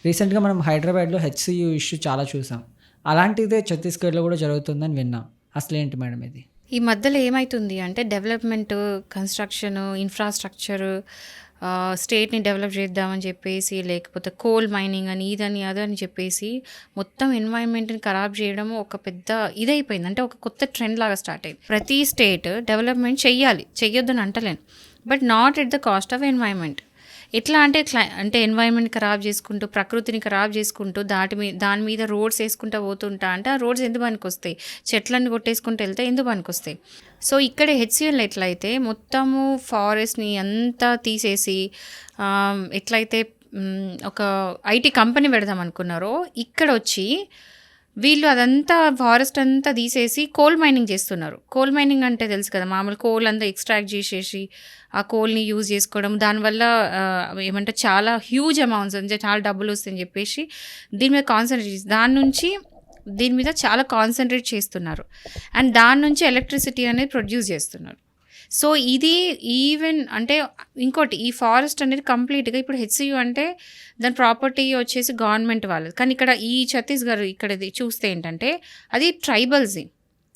రీసెంట్‌గా మనం హైదరాబాద్‌లో హెచ్‌సీయూ ఇష్యూ చాలా చూసాం. అలాంటిదే ఛత్తీస్‌గఢ్‌లో కూడా జరుగుతుందని విన్నాం. అసలేంటి మేడం ఇది? ఈ మధ్యలో ఏమైతుంది అంటే డెవలప్‌మెంట్, కన్‌స్ట్రక్షను, ఇన్‌ఫ్రాస్ట్రక్చరు స్టేట్‌ని డెవలప్ చేద్దామని చెప్పేసి, లేకపోతే కోల్ మైనింగ్ అని, ఇదని, అదని చెప్పేసి మొత్తం ఎన్వైర్న్‌మెంట్‌ని ఖరాబ్ చేయడం ఒక పెద్ద ఇదైపోయింది. అంటే ఒక కొత్త ట్రెండ్ లాగా స్టార్ట్ అయింది. ప్రతి స్టేట్ డెవలప్‌మెంట్ చెయ్యాలి, చెయ్యొద్దని అంటలేను. But not at the cost of environment. ఎట్లా అంటే అంటే ఎన్వైర్న్మెంట్ ఖరాబ్ చేసుకుంటూ, ప్రకృతిని ఖరాబ్ చేసుకుంటూ, దాని మీద రోడ్స్ వేసుకుంటూ పోతుంటా అంటే ఆ రోడ్స్ ఎందుకు పనికొస్తాయి? చెట్లన్నీ కొట్టేసుకుంటూ వెళ్తే ఎందుకు పనికొస్తాయి? సో ఇక్కడ హెచ్సిఎల్ ఎట్లయితే మొత్తము ఫారెస్ట్ని అంతా తీసేసి ఎట్లయితే ఒక ఐటీ కంపెనీ పెడదాం అనుకున్నారో, ఇక్కడ వచ్చి వీళ్ళు అదంతా ఫారెస్ట్ అంతా తీసేసి కోల్ మైనింగ్ చేస్తున్నారు. కోల్ మైనింగ్ అంటే తెలుసు కదా, మామూలు కోల్ అంతా ఎక్స్ట్రాక్ట్ చేసేసి ఆ కోల్ని యూజ్ చేసుకోవడం, దానివల్ల ఏమంటే చాలా హ్యూజ్ అమౌంట్స్ అంటే చాలా డబ్బులు వస్తాయని చెప్పేసి దీని మీద కాన్సన్ట్రేట్ చేసి దీని మీద చాలా కాన్సన్ట్రేట్ చేస్తున్నారు. అండ్ దాని నుంచి ఎలక్ట్రిసిటీ అనేది ప్రొడ్యూస్ చేస్తున్నారు. సో ఇది ఈవెన్ అంటే ఇంకోటి, ఈ ఫారెస్ట్ అనేది కంప్లీట్గా ఇప్పుడు హెచ్సియు అంటే దాని ప్రాపర్టీ వచ్చేసి గవర్నమెంట్ వాళ్ళది. కానీ ఇక్కడ ఈ ఛత్తీస్గఢ్ ఇక్కడ చూస్తే ఏంటంటే అది ట్రైబల్స్.